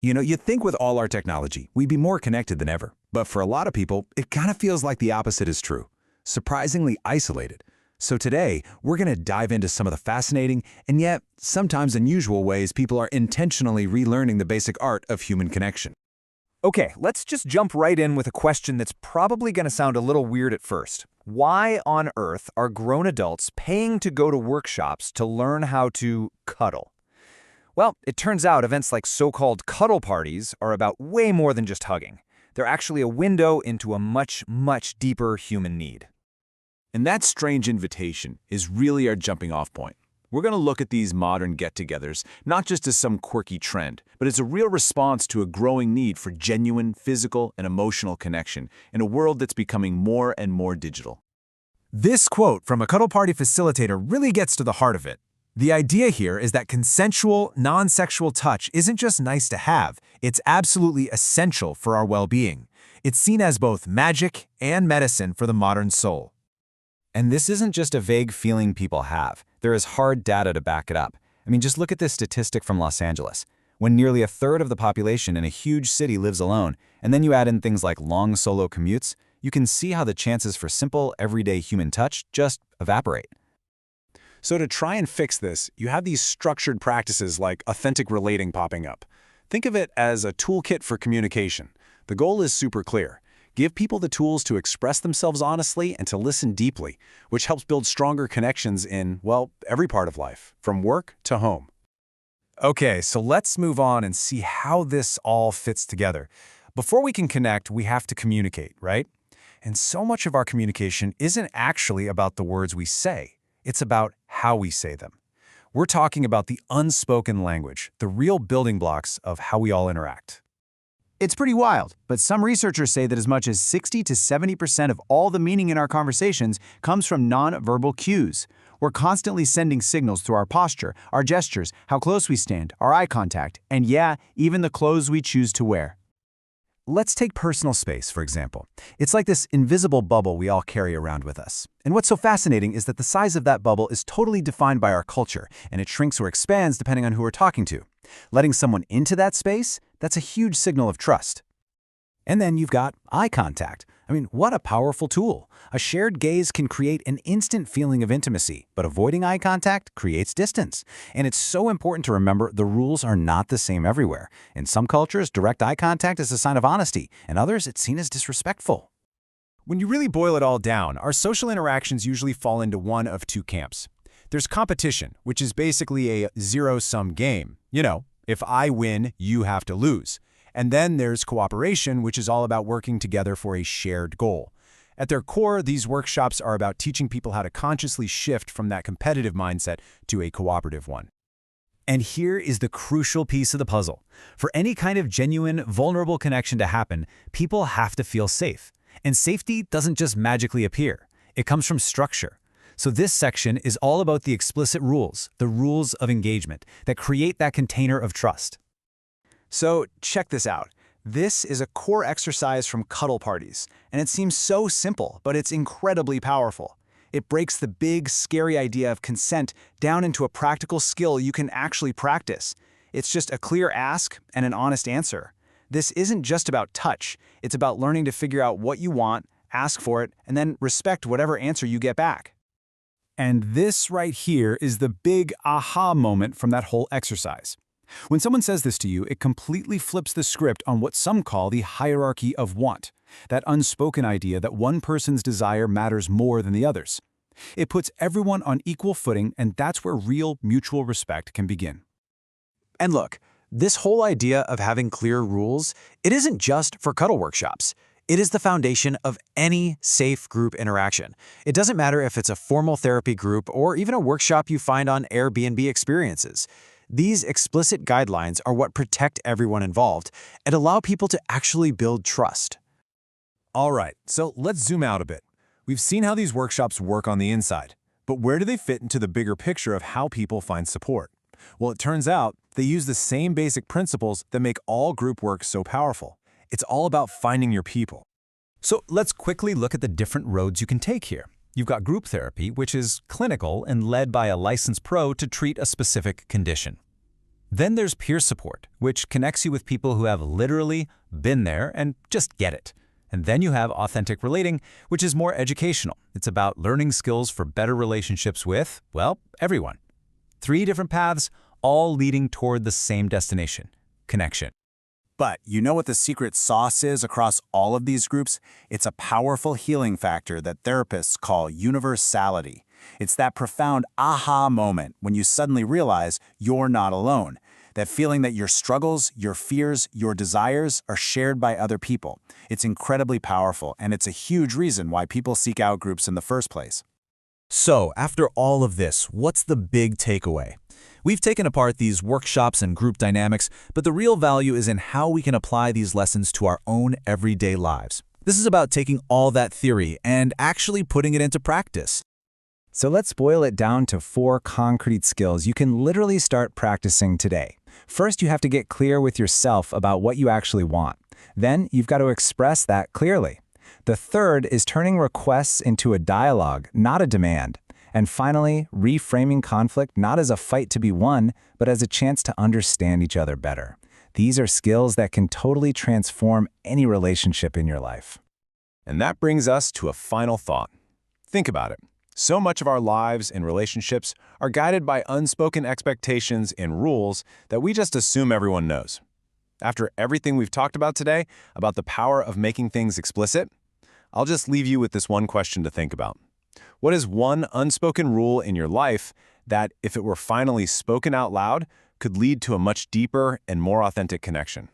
You'd think with all our technology, we'd be more connected than ever. But for a lot of people, it kind of feels like the opposite is true. Surprisingly isolated. So today, we're going to dive into some of the fascinating and yet sometimes unusual ways people are intentionally relearning the basic art of human connection. Okay, let's just jump right in with a question that's probably going to sound a little weird at first. Why on earth are grown adults paying to go to workshops to learn how to cuddle? Well, it turns out events like so-called cuddle parties are about way more than just hugging. They're actually a window into a much, much deeper human need. And that strange invitation is really our jumping off point. We're going to look at these modern get-togethers not just as some quirky trend, but as a real response to a growing need for genuine physical and emotional connection in a world that's becoming more and more digital. This quote from a cuddle party facilitator really gets to the heart of it. The idea here is that consensual, non-sexual touch isn't just nice to have, it's absolutely essential for our well-being. It's seen as both magic and medicine for the modern soul. And this isn't just a vague feeling people have. There is hard data to back it up. I mean, just look at this statistic from Los Angeles. When nearly a third of the population in a huge city lives alone, and then you add in things like long solo commutes, you can see how the chances for simple, everyday human touch just evaporate. So to try and fix this, you have these structured practices like authentic relating popping up. Think of it as a toolkit for communication. The goal is super clear. Give people the tools to express themselves honestly and to listen deeply, which helps build stronger connections in, well, every part of life, from work to home. Okay, so let's move on and see how this all fits together. Before we can connect, we have to communicate, right? And so much of our communication isn't actually about the words we say. It's about how we say them. We're talking about the unspoken language, the real building blocks of how we all interact. It's pretty wild, but some researchers say that as much as 60 to 70% of all the meaning in our conversations comes from nonverbal cues. We're constantly sending signals through our posture, our gestures, how close we stand, our eye contact, and yeah, even the clothes we choose to wear. Let's take personal space, for example. It's like this invisible bubble we all carry around with us. And what's so fascinating is that the size of that bubble is totally defined by our culture, and it shrinks or expands depending on who we're talking to. Letting someone into that space, that's a huge signal of trust. And then you've got eye contact. I mean, what a powerful tool. A shared gaze can create an instant feeling of intimacy, but avoiding eye contact creates distance. And it's so important to remember the rules are not the same everywhere. In some cultures, direct eye contact is a sign of honesty. In others, it's seen as disrespectful. When you really boil it all down, our social interactions usually fall into one of two camps. There's competition, which is basically a zero-sum game. If I win, you have to lose. And then there's cooperation, which is all about working together for a shared goal. At their core, these workshops are about teaching people how to consciously shift from that competitive mindset to a cooperative one. And here is the crucial piece of the puzzle. For any kind of genuine, vulnerable connection to happen, people have to feel safe. And safety doesn't just magically appear. It comes from structure. So this section is all about the explicit rules, the rules of engagement, that create that container of trust. So check this out. This is a core exercise from cuddle parties, and it seems so simple, but it's incredibly powerful. It breaks the big, scary idea of consent down into a practical skill you can actually practice. It's just a clear ask and an honest answer. This isn't just about touch. It's about learning to figure out what you want, ask for it, and then respect whatever answer you get back. And this right here is the big aha moment from that whole exercise. When someone says this to you, it completely flips the script on what some call the hierarchy of want, that unspoken idea that one person's desire matters more than the other's. It puts everyone on equal footing, and that's where real mutual respect can begin. And look, this whole idea of having clear rules, it isn't just for cuddle workshops. It is the foundation of any safe group interaction. It doesn't matter if it's a formal therapy group or even a workshop you find on Airbnb Experiences. These explicit guidelines are what protect everyone involved and allow people to actually build trust. All right, so let's zoom out a bit. We've seen how these workshops work on the inside, but where do they fit into the bigger picture of how people find support? Well, it turns out they use the same basic principles that make all group work so powerful. It's all about finding your people. So let's quickly look at the different roads you can take here. You've got group therapy, which is clinical and led by a licensed pro to treat a specific condition. Then there's peer support, which connects you with people who have literally been there and just get it. And then you have authentic relating, which is more educational. It's about learning skills for better relationships with, well, everyone. 3 different paths, all leading toward the same destination: connection. But you know what the secret sauce is across all of these groups? It's a powerful healing factor that therapists call universality. It's that profound aha moment when you suddenly realize you're not alone. That feeling that your struggles, your fears, your desires are shared by other people. It's incredibly powerful, and it's a huge reason why people seek out groups in the first place. So, after all of this, what's the big takeaway? We've taken apart these workshops and group dynamics, but the real value is in how we can apply these lessons to our own everyday lives. This is about taking all that theory and actually putting it into practice. So let's boil it down to 4 concrete skills you can literally start practicing today. First, you have to get clear with yourself about what you actually want. Then, you've got to express that clearly. The third is turning requests into a dialogue, not a demand. And finally, reframing conflict not as a fight to be won, but as a chance to understand each other better. These are skills that can totally transform any relationship in your life. And that brings us to a final thought. Think about it. So much of our lives and relationships are guided by unspoken expectations and rules that we just assume everyone knows. After everything we've talked about today, about the power of making things explicit, I'll just leave you with this one question to think about. What is one unspoken rule in your life that, if it were finally spoken out loud, could lead to a much deeper and more authentic connection?